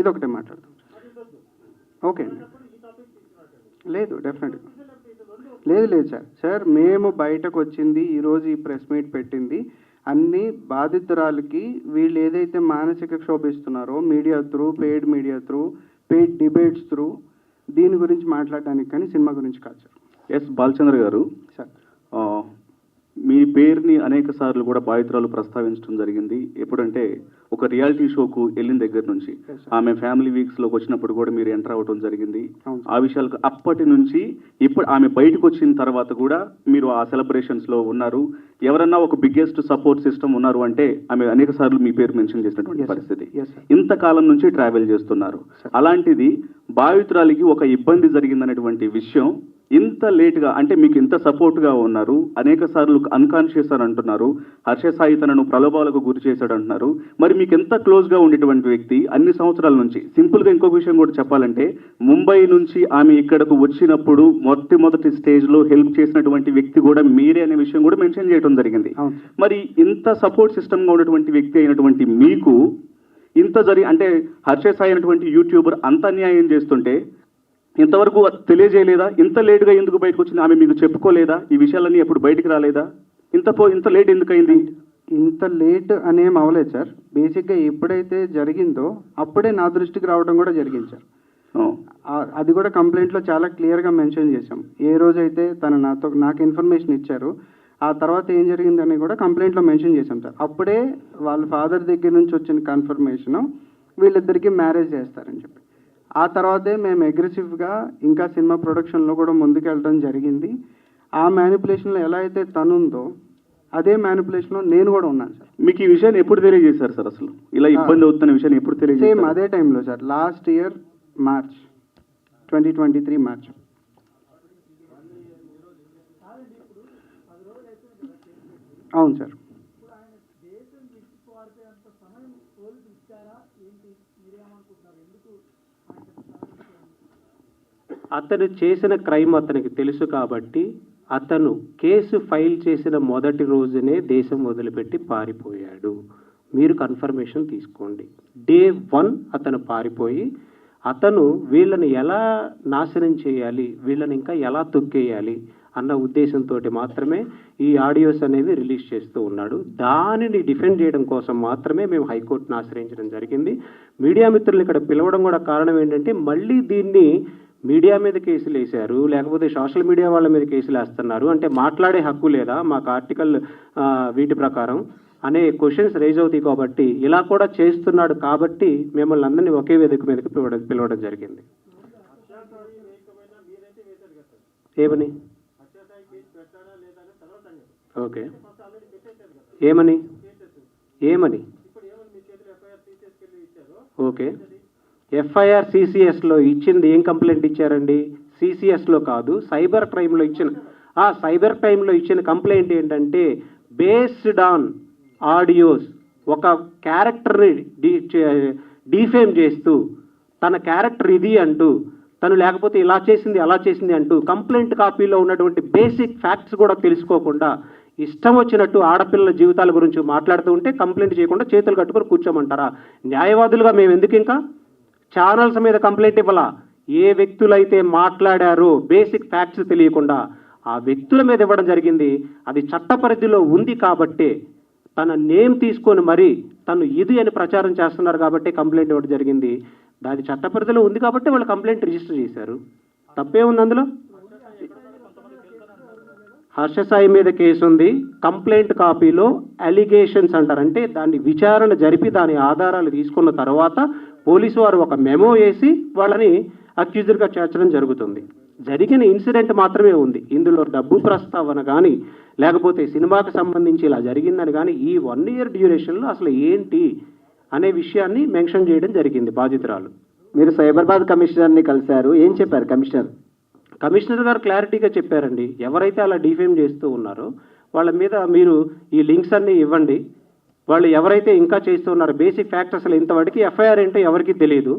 ఇది ఒకటే మాట్లాడతాం. ఓకే అండి. లేదు డెఫినెట్గా లేదు సార్. సార్ మేము బయటకు వచ్చింది ఈరోజు ఈ ప్రెస్ మీట్ పెట్టింది అన్ని బాధితురాలకి వీళ్ళు ఏదైతే మానసిక క్షోభిస్తున్నారో media through, paid media through, paid debates through దీని గురించి మాట్లాడడానికి, కానీ సినిమా గురించి కాదు సార్. ఎస్ బాలచంద్ర గారు, సార్ మీ పేరుని అనేక సార్లు కూడా బాధితురాలు ప్రస్తావించడం జరిగింది. ఎప్పుడంటే ఒక రియాలిటీ షోకు వెళ్ళిన దగ్గర నుంచి ఆమె ఫ్యామిలీ వీక్స్లోకి వచ్చినప్పుడు కూడా మీరు ఎంటర్ అవ్వడం జరిగింది. ఆ విషయాలకు అప్పటి నుంచి ఇప్పుడు ఆమె బయటకు వచ్చిన తర్వాత కూడా మీరు ఆ సెలబ్రేషన్స్లో ఉన్నారు. ఎవరన్నా ఒక బిగ్గెస్ట్ సపోర్ట్ సిస్టమ్ ఉన్నారు అంటే ఆమె అనేక సార్లు మీ పేరు మెన్షన్ చేసినటువంటి పరిస్థితి. ఇంతకాలం నుంచి ట్రావెల్ చేస్తున్నారు. అలాంటిది బాధితురాలికి ఒక ఇబ్బంది జరిగిందనేటువంటి విషయం ఇంత లేట్గా, అంటే మీకు ఇంత సపోర్ట్గా ఉన్నారు, అనేక సార్లు అన్కాన్షియస్ అని అంటున్నారు, హర్ష సాయి తనను ప్రలోభాలకు గురి చేశాడు అంటున్నారు. మరి మీకు ఎంత క్లోజ్గా ఉండేటువంటి వ్యక్తి అన్ని సంవత్సరాల నుంచి, సింపుల్గా ఇంకొక విషయం కూడా చెప్పాలంటే ముంబై నుంచి ఆమె ఇక్కడకు వచ్చినప్పుడు మొట్టమొదటి స్టేజ్లో హెల్ప్ చేసినటువంటి వ్యక్తి కూడా మీరే అనే విషయం కూడా మెన్షన్ చేయడం జరిగింది. మరి ఇంత సపోర్ట్ సిస్టమ్గా ఉన్నటువంటి వ్యక్తి అయినటువంటి మీకు ఇంత అంటే హర్ష సాయి అయినటువంటి యూట్యూబర్ అంత అన్యాయం చేస్తుంటే ఇంతవరకు తెలియజేయలేదా? ఇంత లేటుగా ఎందుకు బయటకు వచ్చింది? ఆమె మీకు చెప్పుకోలేదా? ఈ విషయాలన్నీ ఎప్పుడు బయటకు రాలేదా? ఇంత లేట్ ఎందుకు అయింది? ఇంత లేట్ అనేం అవ్వలేదు సార్. బేసిక్గా ఎప్పుడైతే జరిగిందో అప్పుడే నా దృష్టికి రావడం కూడా జరిగింది సార్. అది కూడా కంప్లైంట్లో చాలా క్లియర్గా మెన్షన్ చేశాం. ఏ రోజైతే తను నాకు ఇన్ఫర్మేషన్ ఇచ్చారు ఆ తర్వాత ఏం జరిగిందని కూడా కంప్లైంట్లో మెన్షన్ చేశాం సార్. అప్పుడే వాళ్ళ ఫాదర్ దగ్గర నుంచి వచ్చిన కన్ఫర్మేషను వీళ్ళిద్దరికీ మ్యారేజ్ చేస్తారని చెప్పి, ఆ తర్వాతే మేము అగ్రెసివ్గా ఇంకా సినిమా ప్రొడక్షన్లో కూడా ముందుకెళ్ళడం జరిగింది. ఆ మ్యానిపులేషన్లో ఎలా అయితే తనుందో అదే మ్యానిపులేషన్లో నేను కూడా ఉన్నాను సార్. మీకు ఈ విషయాన్ని ఎప్పుడు తెలియజేశారు సార్? అసలు ఇలా ఇబ్బంది అవుతున్న విషయాన్ని ఎప్పుడు తెలియజేశారు? సేమ్ అదే టైంలో sir, last year March 2023 March. అవును సార్. అతను చేసిన క్రైమ్ అతనికి తెలుసు కాబట్టి అతను కేసు ఫైల్ చేసిన మొదటి రోజునే దేశం వదిలిపెట్టి పారిపోయాడు. మీరు కన్ఫర్మేషన్ తీసుకోండి. డే 1 అతను పారిపోయి అతను వీళ్ళని ఎలా నాశనం చేయాలి, వీళ్ళని ఇంకా ఎలా తొక్కేయాలి అన్న ఉద్దేశంతో మాత్రమే ఈ ఆడియోస్ అనేవి రిలీజ్ చేస్తూ ఉన్నాడు. దానిని డిఫెండ్ చేయడం కోసం మాత్రమే మేము హైకోర్టును ఆశ్రయించడం జరిగింది. మీడియా మిత్రులు ఇక్కడ పిలవడం కూడా కారణం ఏంటంటే మళ్ళీ దీన్ని మీడియా మీద కేసులు వేశారు, లేకపోతే సోషల్ మీడియా వాళ్ళ మీద కేసులు వేస్తున్నారు అంటే మాట్లాడే హక్కు లేదా మాకు ఆర్టికల్ వీటి ప్రకారం అనే క్వశ్చన్స్ రైజ్ అవుతాయి. కాబట్టి ఇలా కూడా చేస్తున్నాడు కాబట్టి మిమ్మల్ని అందరినీ ఒకే వేదిక మీదకి పిలవడం జరిగింది. ఏమని? ఓకే, ఏమని ఓకే, ఎఫ్ఐఆర్ సిసిఎస్లో ఇచ్చింది ఏం కంప్లైంట్ ఇచ్చారండి? సిసిఎస్లో కాదు, సైబర్ క్రైమ్లో ఇచ్చిన కంప్లైంట్ ఏంటంటే బేస్డ్ ఆన్ ఆడియోస్ ఒక క్యారెక్టర్ని డిఫేమ్ చేస్తూ తన క్యారెక్టర్ ఇది అంటూ తను లేకపోతే ఇలా చేసింది అలా చేసింది అంటూ కంప్లైంట్ కాపీలో ఉన్నటువంటి బేసిక్ ఫ్యాక్ట్స్ కూడా తెలుసుకోకుండా ఇష్టం వచ్చినట్టు ఆడపిల్లల జీవితాల గురించి మాట్లాడుతూ ఉంటే కంప్లైంట్ చేయకుండా చేతులు కట్టుకొని కూర్చోమంటారా? న్యాయవాదులుగా మేము ఎందుకు ఇంకా ఛానల్స్ మీద కంప్లైంట్ ఇవ్వాలా? ఏ వ్యక్తులైతే మాట్లాడారో బేసిక్ ఫ్యాక్ట్స్ తెలియకుండా ఆ వ్యక్తుల మీద ఇవ్వడం జరిగింది. అది చట్ట పరిధిలో ఉంది కాబట్టే తన నేమ్ తీసుకొని మరి తను ఇది అని ప్రచారం చేస్తున్నారు కాబట్టి కంప్లైంట్ ఇవ్వడం జరిగింది. దాని చట్ట పరిధిలో ఉంది కాబట్టి వాళ్ళు కంప్లైంట్ రిజిస్టర్ చేశారు. తప్పే ఉంది అందులో? హర్ష సాయి మీద కేసు ఉంది. కంప్లైంట్ కాపీలో అలిగేషన్స్ అంటారు, అంటే దాన్ని విచారణ జరిపి దాని ఆధారాలు తీసుకున్న తర్వాత పోలీసు వారు ఒక మెమో వేసి వాళ్ళని అక్యూజర్గా చేర్చడం జరుగుతుంది. జరిగిన ఇన్సిడెంట్ మాత్రమే ఉంది. ఇందులో డబ్బు ప్రస్తావన కానీ లేకపోతే సినిమాకి సంబంధించి ఇలా జరిగిందని కానీ ఈ 1 year డ్యూరేషన్లో అసలు ఏంటి అనే విషయాన్ని మెన్షన్ చేయడం జరిగింది బాధితురాలు. మీరు సైబరాబాద్ కమిషనర్ని కలిశారు, ఏం చెప్పారు కమిషనర్ గారు క్లారిటీగా చెప్పారండి. ఎవరైతే అలా డిఫేమ్ చేస్తూ ఉన్నారో వాళ్ళ మీద మీరు ఈ లింక్స్ అన్నీ ఇవ్వండి. వాళ్ళు ఎవరైతే ఇంకా చేస్తూ ఉన్నారో బేసిక్ ఫ్యాక్ట్ అసలు ఇంతవరకు ఎఫ్ఐఆర్ ఏంటో ఎవరికీ తెలియదు,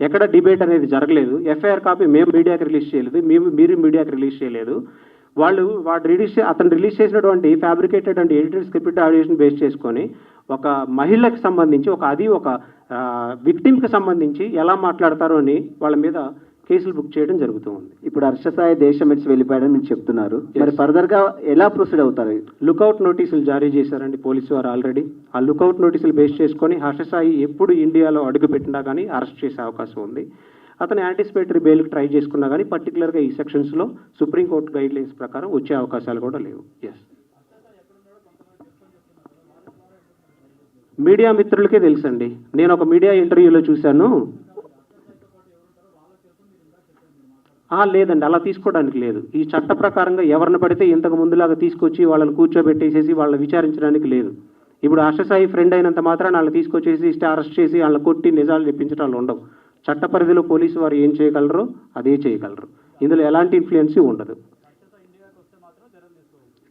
ఎక్కడ డిబేట్ అనేది జరగలేదు. ఎఫ్ఐఆర్ కాపీ మేము మీడియాకి రిలీజ్ చేయలేదు, మీరు మీడియాకి రిలీజ్ చేయలేదు. అతను రిలీజ్ చేసినటువంటి ఫ్యాబ్రికేటెడ్ అండ్ ఎడిటెడ్ స్క్రిప్ట్ ఆడియోషన్ బేస్ చేసుకొని ఒక మహిళకి సంబంధించి ఒక విక్టిమ్కి సంబంధించి ఎలా మాట్లాడతారో అని వాళ్ళ మీద కేసులు బుక్ చేయడం జరుగుతూ ఉంది. ఇప్పుడు హర్ష సాయి దేశం విడిచి వెళ్ళిపోయాడని మీరు చెప్తున్నారు. మరి ఫర్దర్గా ఎలా ప్రొసీడ్ అవుతారు? లుకౌట్ నోటీసులు జారీ చేశారండి పోలీసు వారు ఆల్రెడీ. ఆ లుకౌట్ నోటీసులు బేస్ చేసుకొని హర్ష సాయి ఎప్పుడు ఇండియాలో అడుగు పెట్టినా కానీ అరెస్ట్ చేసే అవకాశం ఉంది. అతను యాంటిసిపేటరీ బెయిల్కి ట్రై చేసుకున్నా కానీ పర్టికులర్గా ఈ సెక్షన్స్లో సుప్రీంకోర్టు గైడ్ లైన్స్ ప్రకారం వచ్చే అవకాశాలు కూడా లేవు. ఎస్, మీడియా మిత్రులకే తెలుసండి. నేను ఒక మీడియా ఇంటర్వ్యూలో చూశాను. లేదండి, అలా తీసుకోవడానికి లేదు. ఈ చట్ట ప్రకారంగా ఎవరిని పడితే ఇంతకు ముందులాగా తీసుకొచ్చి వాళ్ళని కూర్చోబెట్టేసేసి వాళ్ళని విచారించడానికి లేదు. ఇప్పుడు హర్ష సాయి ఫ్రెండ్ అయినంత మాత్రాన వాళ్ళని తీసుకొచ్చేసి అరెస్ట్ చేసి వాళ్ళని కొట్టి నిజాలు చెప్పించడాలు ఉండవు. చట్ట పరిధిలో పోలీసు వారు ఏం చేయగలరో అదే చేయగలరు. ఇందులో ఎలాంటి ఇన్ఫ్లుయెన్స్ ఉండదు.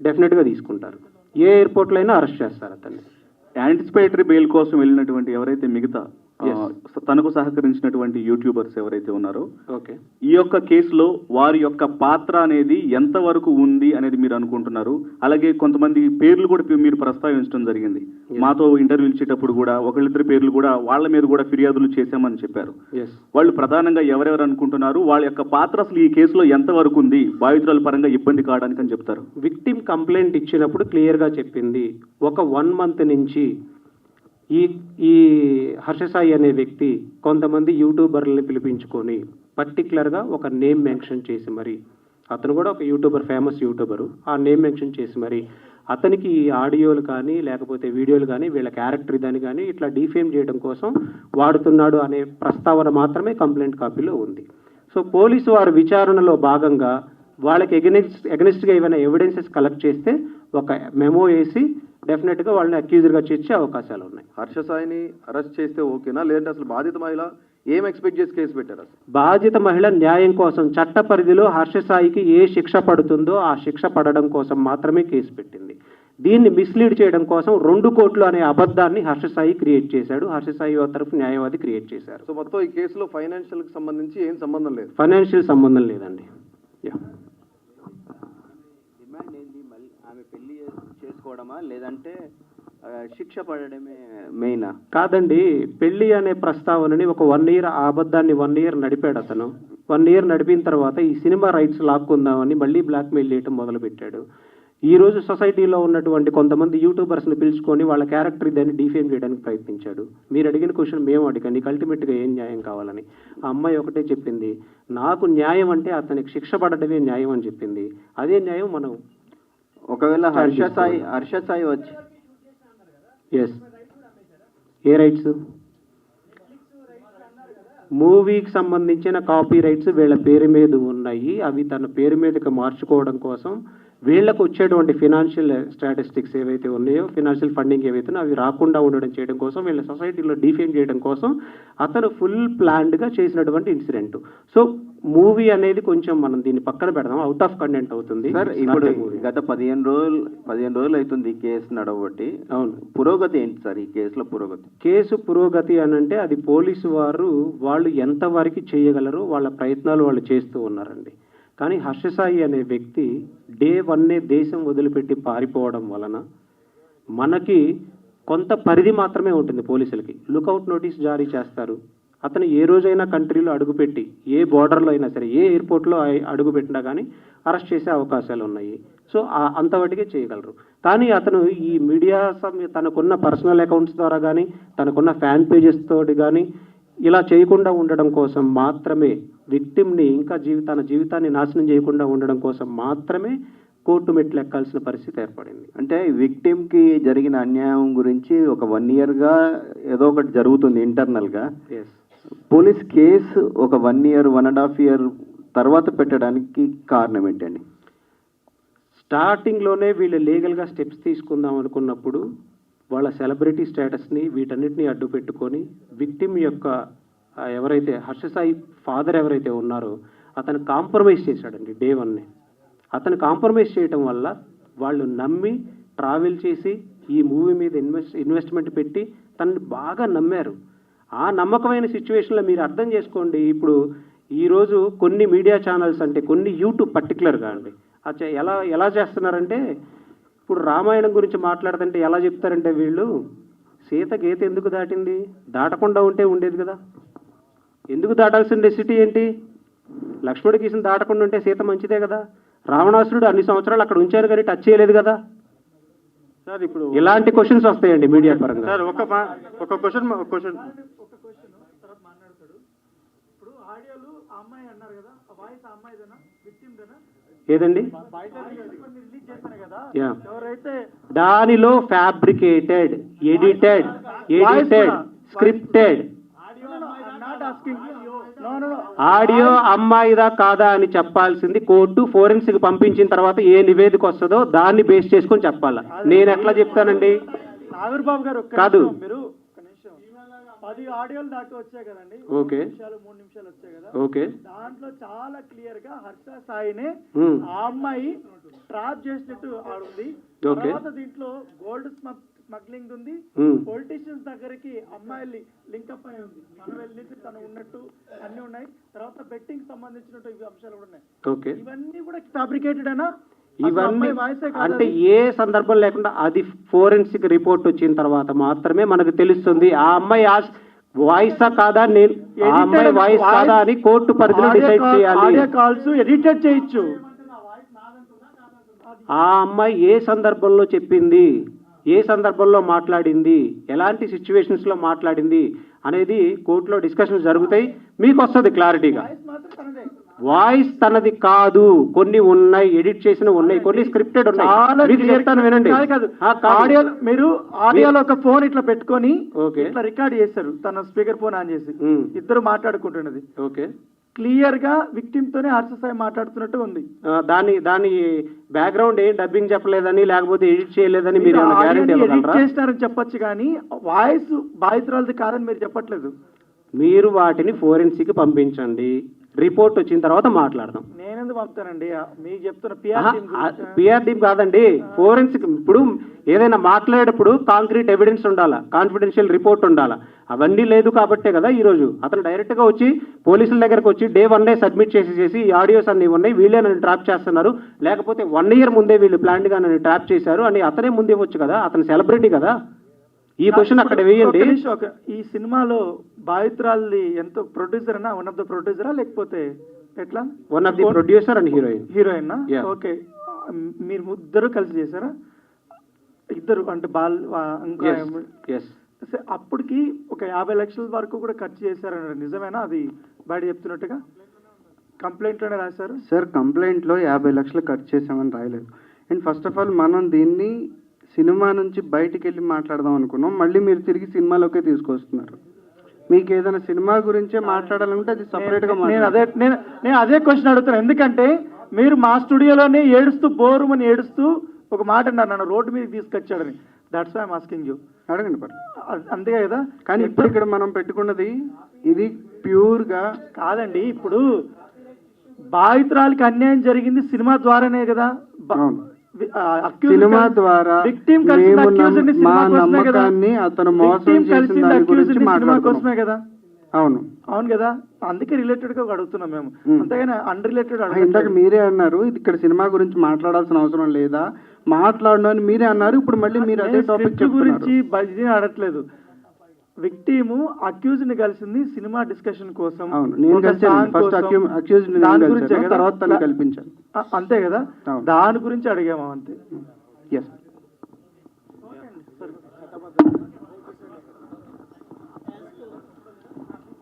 డెఫినెట్గా తీసుకుంటారు. ఏ ఎయిర్పోర్ట్లో అయినా అరెస్ట్ చేస్తారు అతన్ని. యాంటిసిపేటరీ బెయిల్ కోసం వెళ్ళినటువంటి ఎవరైతే మిగతా తనకు సహకరించినటువంటి యూట్యూబర్స్ ఎవరైతే ఉన్నారో ఓకే, ఈ యొక్క కేసులో వారి యొక్క పాత్ర అనేది ఎంతవరకు ఉంది అనేది మీరు అనుకుంటున్నారు? అలాగే కొంతమంది పేర్లు కూడా మీరు ప్రస్తావించడం జరిగింది. మాతో ఇంటర్వ్యూ ఇచ్చేటప్పుడు కూడా ఒకళ్ళిద్దరి పేర్లు కూడా వాళ్ళ మీద కూడా ఫిర్యాదులు చేశామని చెప్పారు. వాళ్ళు ప్రధానంగా ఎవరెవరు అనుకుంటున్నారు? వాళ్ళ యొక్క పాత్ర అసలు ఈ కేసులో ఎంతవరకు ఉంది? బాధితుల పరంగా ఇబ్బంది కావడానికి అని చెప్తారు. విక్టిమ్ కంప్లైంట్ ఇచ్చినప్పుడు క్లియర్గా చెప్పింది. ఒక 1 month నుంచి ఈ హర్ష సాయి అనే వ్యక్తి కొంతమంది యూట్యూబర్లని పిలిపించుకొని పర్టికులర్గా ఒక నేమ్ మెన్షన్ చేసి మరి, అతను కూడా ఒక యూట్యూబర్, ఫేమస్ యూట్యూబరు, ఆ నేమ్ మెన్షన్ చేసి మరి అతనికి ఈ ఆడియోలు కానీ లేకపోతే వీడియోలు కానీ వీళ్ళ క్యారెక్టర్ ఇదని కానీ ఇట్లా డిఫేమ్ చేయడం కోసం వాడుతున్నాడు అనే ప్రస్తావన మాత్రమే కంప్లైంట్ కాపీలో ఉంది. సో పోలీసు వారి విచారణలో భాగంగా వాళ్ళకి ఎగనెస్ట్గా ఏమైనా ఎవిడెన్సెస్ కలెక్ట్ చేస్తే ఒక మెమో వేసి డెఫినెట్గా వాళ్ళని అక్యూజర్గా చేర్చే అవకాశాలు ఉన్నాయి. హర్ష సాయిని అరెస్ట్ చేస్తే ఓకేనా, లేదంటే అసలు బాధిత మహిళ ఏం ఎక్స్పెక్ట్ చేసి కేసు పెట్టారు? బాధిత మహిళ న్యాయం కోసం చట్ట పరిధిలో హర్ష సాయికి ఏ శిక్ష పడుతుందో ఆ శిక్ష పడడం కోసం మాత్రమే కేసు పెట్టింది. దీన్ని మిస్లీడ్ చేయడం కోసం 2 కోట్లు అనే అబద్ధాన్ని హర్ష సాయి క్రియేట్ చేశాడు. హర్ష సాయి తరఫు న్యాయవాది క్రియేట్ చేశారు. సో మొత్తం ఈ కేసులో ఫైనాన్షియల్కి సంబంధించి ఏం సంబంధం లేదు? ఫైనాన్షియల్ సంబంధం లేదండి. డిమాండ్ ఏంది? మళ్ళీ ఆమె పెళ్లి చేసుకోవడమా లేదంటే శిక్ష పడడమే మెయినా? కాదండి, పెళ్లి అనే ప్రస్తావనని ఒక 1 year ఆ అబద్ధాన్ని 1 year నడిపాడు అతను. 1 year నడిపిన తర్వాత ఈ సినిమా రైట్స్ లాక్కుందామని మళ్ళీ బ్లాక్మెయిల్ చేయడం మొదలుపెట్టాడు. ఈ రోజు సొసైటీలో ఉన్నటువంటి కొంతమంది యూట్యూబర్స్ని పిలుచుకొని వాళ్ళ క్యారెక్టర్ దాన్ని డిఫేమ్ చేయడానికి ప్రయత్నించాడు. మీరు అడిగిన క్వశ్చన్ మేము అడిగాను, నీకు అల్టిమేట్గా ఏం న్యాయం కావాలని. ఆ అమ్మాయి ఒకటే చెప్పింది, నాకు న్యాయం అంటే అతనికి శిక్ష పడడమే న్యాయం అని చెప్పింది. అదే న్యాయం మనం ఒకవేళ హర్ష సాయి వచ్చి ఎస్ ఏ రైట్స్ మూవీకి సంబంధించిన కాపీ రైట్స్ వీళ్ళ పేరు మీద ఉన్నాయి. అవి తన పేరు మీదకి మార్చుకోవడం కోసం వీళ్ళకు వచ్చేటువంటి ఫినాన్షియల్ స్టాటిస్టిక్స్ ఏవైతే ఉన్నాయో, ఫినాన్షియల్ ఫండింగ్ ఏవైతే ఉన్నాయో అవి రాకుండా ఉండడం చేయడం కోసం, వీళ్ళ సొసైటీలో డిఫేమ్ చేయడం కోసం అతను ఫుల్ ప్లాన్డ్గా చేసినటువంటి ఇన్సిడెంట్. సో మూవీ అనేది కొంచెం మనం దీన్ని పక్కన పెడదాం, అవుట్ ఆఫ్ కంటెంట్ అవుతుంది. సార్ ఇప్పుడు గత 15 రోజులు అవుతుంది ఈ కేసు నడవబట్టి. అవును, పురోగతి ఏంటి సార్ ఈ కేసులో? కేసు పురోగతి అని అంటే అది పోలీసు వాళ్ళు ఎంతవరకు చేయగలరు వాళ్ళ ప్రయత్నాలు వాళ్ళు చేస్తూ ఉన్నారండి. కానీ హర్ష సాయి అనే వ్యక్తి Day 1 దేశం వదిలిపెట్టి పారిపోవడం వలన మనకి కొంత పరిధి మాత్రమే ఉంటుంది. పోలీసులకి లుకౌట్ నోటీస్ జారీ చేస్తారు. అతను ఏ రోజైనా కంట్రీలో అడుగుపెట్టి ఏ బోర్డర్లో అయినా సరే ఏ ఎయిర్పోర్ట్లో అడుగుపెట్టినా కానీ అరెస్ట్ చేసే అవకాశాలు ఉన్నాయి. సో అంతవరకే చేయగలరు. కానీ అతను ఈ మీడియా తనకున్న పర్సనల్ అకౌంట్స్ ద్వారా కానీ తనకున్న ఫ్యాన్ పేజెస్ తోటి కానీ ఇలా చేయకుండా ఉండడం కోసం మాత్రమే, విక్టిమ్ని ఇంకా తన జీవితాన్ని నాశనం చేయకుండా ఉండడం కోసం మాత్రమే కోర్టు మెట్లు ఎక్కాల్సిన పరిస్థితి ఏర్పడింది. అంటే విక్టిమ్కి జరిగిన అన్యాయం గురించి ఒక 1 yearగా ఏదో ఒకటి జరుగుతుంది ఇంటర్నల్గా. పోలీస్ కేసు ఒక 1 year 1.5 year తర్వాత పెట్టడానికి కారణం ఏంటండి? స్టార్టింగ్లోనే వీళ్ళు లీగల్గా స్టెప్స్ తీసుకుందాం అనుకున్నప్పుడు వాళ్ళ సెలబ్రిటీ స్టేటస్ని వీటన్నిటిని అడ్డు పెట్టుకొని విక్టిమ్ యొక్క ఎవరైతే హర్ష సాయి ఫాదర్ ఎవరైతే ఉన్నారో అతను కాంప్రమైజ్ చేశాడండి Day 1. అతను కాంప్రమైజ్ చేయడం వల్ల వాళ్ళు నమ్మి ట్రావెల్ చేసి ఈ మూవీ మీద ఇన్వెస్ట్మెంట్ పెట్టి తనని బాగా నమ్మారు. ఆ నమ్మకమైన సిచ్యువేషన్లో మీరు అర్థం చేసుకోండి. ఇప్పుడు ఈరోజు కొన్ని మీడియా ఛానల్స్ అంటే కొన్ని యూట్యూబ్ పర్టికులర్గా అండి అచ్చా ఎలా చేస్తున్నారంటే ఇప్పుడు రామాయణం గురించి మాట్లాడుతుంటే ఎలా చెప్తారంటే వీళ్ళు సీత గీత ఎందుకు దాటింది, దాటకుండా ఉంటే ఉండేది కదా, ఎందుకు దాటాల్సిన సిటీ ఏంటి, లక్ష్మణుడి గీసిన దాటకుండా ఉంటే సీత మంచిదే కదా, రావణాసురుడు అన్ని సంవత్సరాలు అక్కడ ఉంచారు కానీ టచ్ చేయలేదు కదా. సార్ ఇప్పుడు ఇలాంటి క్వశ్చన్స్ వస్తాయండి మీడియా పరంగా. సార్ ఒక క్వశ్చన్ తర్వాత మాట్లాడతాడు. ఇప్పుడు ఆడియోలు ఆ అమ్మాయి అన్నారు కదా, ఆ వాయిస్ ఆ అమ్మాయిదేనా, విక్టిమ్దేనా? ఏదండి బయట కొన్ని రిలీజ్ చేశారు కదా, యా, ఎవరైతే దానిలో ఫ్యాబ్రికేటెడ్, ఎడిటెడ్, స్క్రిప్టెడ్ ఆడియో అమ్మాయిదా కాదా అని చెప్పాల్సింది కోర్టు ఫోరెన్సిక్ పంపించిన తర్వాత ఏ నివేదిక వస్తుందో దాన్ని బేస్ చేసుకొని చెప్పాలా. నేను ఎట్లా చెప్తానండి? ఆవిర్బాబు గారు కాదు. మీరు ఒక్క నిమిషం, 10 ఆడియోలు దాకా వచ్చాయి కదండి, ఓకే 3 నిమిషాలు వచ్చాయి కదా, ఓకే, దాంట్లో చాలా క్లియర్ గా హర్ష సాయినే ఆ అమ్మాయి ట్రాప్ చేసినట్టు ఆడుంది. ఓకే. తర్వాత దీంట్లో గోల్డ్ స్మగ్లింగ్ ఉంది, పొలిటీషియన్స్ దగ్గరికి అమ్మాయిలు లింకప్ అయి ఉంది, తను వెళ్ళి తను ఉన్నట్టు అన్ని ఉన్నాయి. తర్వాత బెట్టింగ్ సంబంధించినట్టు ఇవి అంశాలు కూడా ఉన్నాయి. ఓకే, ఇవన్నీ కూడా ఫ్యాబ్రికేటెడ్ అయినా ఇవన్నీ అంటే ఏ సందర్భం లేకుండా అది ఫోరెన్సిక్ రిపోర్ట్ వచ్చిన తర్వాత మాత్రమే మనకు తెలుస్తుంది ఆ అమ్మాయి వాయిసా కాదా, నేను ఆ అమ్మాయి వాయిస్ కాదా అని కోర్టు పరిధిలో డిసైడ్ చేయాలి. ఆడియో కాల్స్ ఎడిటెడ్ చేయొచ్చు. ఆ అమ్మాయి ఏ సందర్భంలో చెప్పింది, ఏ సందర్భంలో మాట్లాడింది, ఎలాంటి సిచ్యువేషన్స్ లో మాట్లాడింది అనేది కోర్టులో డిస్కషన్స్ జరుగుతాయి, మీకు వస్తుంది క్లారిటీగా. వాయిస్ తనది కాదు, కొన్ని ఉన్నాయి ఎడిట్ చేసిన ఉన్నాయి, కొన్ని స్క్రిప్టెడ్ ఉన్నాయి. మీకు చెప్తాను వినండి. ఆడియో మీరు ఆడియోలో ఒక ఫోన్ ఇట్లా పెట్టుకొని ఓకే ఇట్లా రికార్డ్ చేశారు, తన స్పీకర్ ఫోన్ ఆన్ చేసి ఇద్దరు మాట్లాడుకుంటున్నది. ఓకే, క్లియర్ గా విక్టిమ్ తోనే హర్ష సాయి మాట్లాడుతున్నట్టు ఉంది. దాని బ్యాక్గ్రౌండ్ ఏం డబ్బింగ్ చెప్పలేదని లేకపోతే ఎడిట్ చేయలేదని మీరు గ్యారెంటీ ఇవ్వగలరా? చేస్తారని చెప్పొచ్చు కానీ వాయిస్ బాధితురాలది కాదని మీరు చెప్పట్లేదు. మీరు వాటిని ఫోరెన్సిక్ పంపించండి, రిపోర్ట్ వచ్చిన తర్వాత మాట్లాడదాం. నేనెందుకు పంపుతానండి, మీకు చెప్తున్న పిఆర్ టీమ్ కాదండి, ఫోరెన్సిక్. ఇప్పుడు ఏదైనా మాట్లాడేటప్పుడు కాంక్రీట్ ఎవిడెన్స్ ఉండాలా, కాన్ఫిడెన్షియల్ రిపోర్ట్ ఉండాలా, అవన్నీ లేదు కాబట్టే కదా ఈరోజు అతను డైరెక్ట్ గా వచ్చి పోలీసుల దగ్గరకు వచ్చి Day 1 సబ్మిట్ చేసి ఈ ఆడియోస్ అన్ని ఉన్నాయి, వీళ్ళే నన్ను ట్రాప్ చేస్తున్నారు, లేకపోతే 1 year ముందే వీళ్ళు ప్లాన్ గా నన్ను ట్రాప్ చేశారు అని అతనే ముందే వచ్చు కదా, అతను సెలబ్రిటీ కదా. ఈ క్వశ్చన్ అక్కడ వేయండి. ఈ సినిమాలో బాధితురాలి ఎంతో ప్రొడ్యూసర్ అన్నా, వన్ ఆఫ్ ద ప్రొడ్యూసరా లేకపోతే ఎట్లా? One of the producer and heroine. Okay, మీరు ఇద్దరు కలిసి చేశారా? ఇద్దరు అంటే అప్పటికి ఒక 50 లక్షల వరకు కూడా ఖర్చు చేశారన్నారు, నిజమేనా? అది బయట చెప్తున్నట్టుగా కంప్లైంట్ లోనే రాశారు. సార్ కంప్లైంట్ లో 50 లక్షలు ఖర్చు చేసామని రాయలేదు. అండ్ ఫస్ట్ ఆఫ్ ఆల్ మనం దీన్ని సినిమా నుంచి బయటికి వెళ్ళి మాట్లాడదాం అనుకున్నాం, మళ్ళీ మీరు తిరిగి సినిమాలోకే తీసుకొస్తున్నారు. మీకు ఏదైనా సినిమా గురించే మాట్లాడాలంటే అది సపరేట్ గా నేను అదే క్వశ్చన్ అడుగుతాను. ఎందుకంటే మీరు మా స్టూడియోలోనే ఏడుస్తూ బోరుమని ఏడుస్తూ ఒక మాట అన్నారు, నన్ను రోడ్డు మీద తీసుకొచ్చాడని. That's why I'm asking you. అడగండి పర్ అంతే కదా. కానీ ఇప్పుడు ఇక్కడ మనం పెట్టుకున్నది ఇది ప్యూర్ గా కాదండి. ఇప్పుడు బాధితురాలకి అన్యాయం జరిగింది సినిమా ద్వారానే కదా. సినిమా ద్వారా మా నమ్మకాన్ని అతను మోసం చేసిన దాని గురించి మాట్లాడుతున్నాం కదా. అవును అవును కదా, అందుకే రిలేటెడ్ గా అడుగుతున్నాం మేము, అంతేగాని అన్రిలేటెడ్. ఇందాక మీరే అన్నారు ఇది ఇక్కడ సినిమా గురించి మాట్లాడాల్సిన అవసరం లేదా, మాట్లాడను అని మీరే అన్నారు. ఇప్పుడు మళ్ళీ మీరు అదే టాపిక్ గురించి ఇది అడగట్లేదు. విక్టిమ్ అక్యూజ్ ని కలిసింది సినిమా డిస్కషన్ కోసం. అవును, నేను కలిసాను ఫస్ట్ అక్యూజ్ ని, తర్వాత తను కల్పించాను. అంతే కదా, దాని గురించి అడిగాము అంతే.